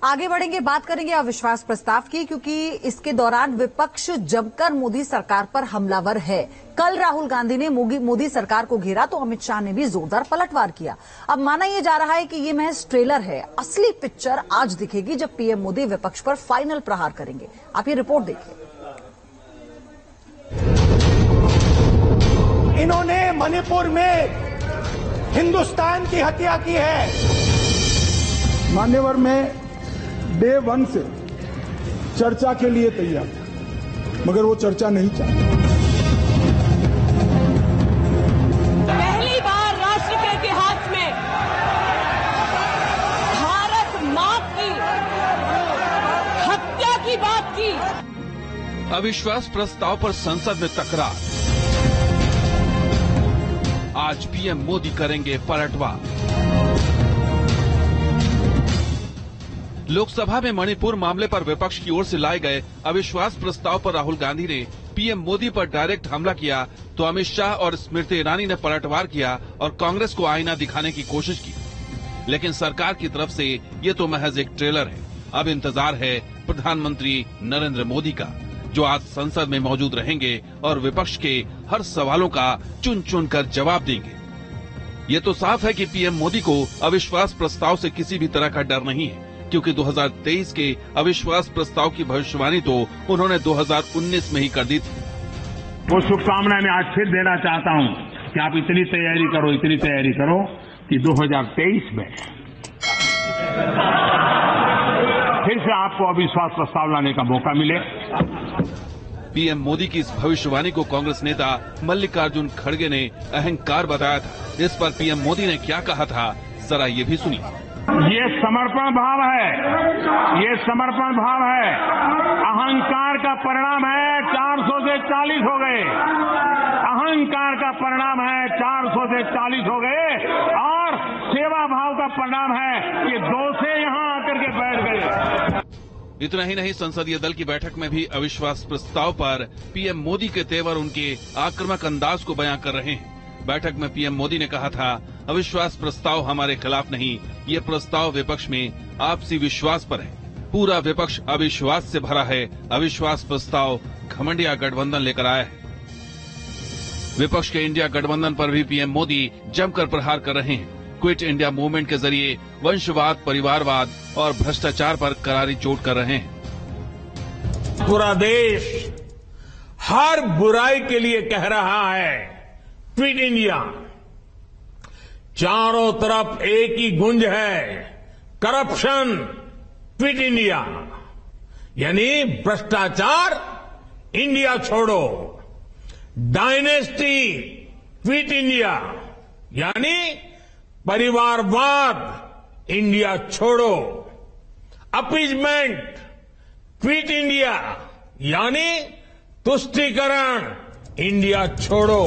आगे बढ़ेंगे, बात करेंगे अविश्वास प्रस्ताव की, क्योंकि इसके दौरान विपक्ष जमकर मोदी सरकार पर हमलावर है। कल राहुल गांधी ने मोदी सरकार को घेरा तो अमित शाह ने भी जोरदार पलटवार किया। अब माना यह जा रहा है कि ये महज ट्रेलर है, असली पिक्चर आज दिखेगी जब पीएम मोदी विपक्ष पर फाइनल प्रहार करेंगे। आप ये रिपोर्ट देखिए। इन्होंने मणिपुर में हिंदुस्तान की हत्या की है। मान्यवर में डे 1 से चर्चा के लिए तैयार था, मगर वो चर्चा नहीं चाहते। पहली बार राष्ट्र के इतिहास में भारत मां की हत्या की बात की। अविश्वास प्रस्ताव पर संसद में तकरार। आज पीएम मोदी करेंगे पलटवार। लोकसभा में मणिपुर मामले पर विपक्ष की ओर से लाए गए अविश्वास प्रस्ताव पर राहुल गांधी ने पीएम मोदी पर डायरेक्ट हमला किया तो अमित शाह और स्मृति ईरानी ने पलटवार किया और कांग्रेस को आईना दिखाने की कोशिश की। लेकिन सरकार की तरफ से ये तो महज एक ट्रेलर है। अब इंतजार है प्रधानमंत्री नरेंद्र मोदी का, जो आज संसद में मौजूद रहेंगे और विपक्ष के हर सवालों का चुन चुन कर जवाब देंगे। ये तो साफ है कि पीएम मोदी को अविश्वास प्रस्ताव से किसी भी तरह का डर नहीं है, क्योंकि 2023 के अविश्वास प्रस्ताव की भविष्यवाणी तो उन्होंने 2019 में ही कर दी थी। वो शुभकामनाएं मैं आज फिर देना चाहता हूं कि आप इतनी तैयारी करो कि 2023 में फिर से आपको अविश्वास प्रस्ताव लाने का मौका मिले। पीएम मोदी की इस भविष्यवाणी को कांग्रेस नेता मल्लिकार्जुन खड़गे ने अहंकार बताया था। इस पर पीएम मोदी ने क्या कहा था, जरा ये भी सुनिए। ये समर्पण भाव है, अहंकार का परिणाम है 400 से 40 हो गए। अहंकार का परिणाम है 400 से 40 हो गए और सेवा भाव का परिणाम है कि 2 से यहां आकर के बैठ गए। इतना ही नहीं, संसदीय दल की बैठक में भी अविश्वास प्रस्ताव पर पीएम मोदी के तेवर उनके आक्रामक अंदाज को बयां कर रहे हैं। बैठक में पीएम मोदी ने कहा था, अविश्वास प्रस्ताव हमारे खिलाफ नहीं, ये प्रस्ताव विपक्ष में आपसी विश्वास पर है। पूरा विपक्ष अविश्वास से भरा है। अविश्वास प्रस्ताव घमंडिया गठबंधन लेकर आया है। विपक्ष के इंडिया गठबंधन पर भी पीएम मोदी जमकर प्रहार कर रहे हैं। क्विट इंडिया मूवमेंट के जरिए वंशवाद, परिवारवाद और भ्रष्टाचार पर करारी चोट कर रहे हैं। पूरा देश हर बुराई के लिए कह रहा है, क्विट इंडिया। चारों तरफ एक ही गुंज है, करप्शन, क्विट इंडिया, यानी भ्रष्टाचार, इंडिया छोड़ो। डायनेस्टी, क्विट इंडिया, यानी परिवारवाद, इंडिया छोड़ो। अपीजमेंट, क्विट इंडिया, यानी तुष्टीकरण, इंडिया छोड़ो।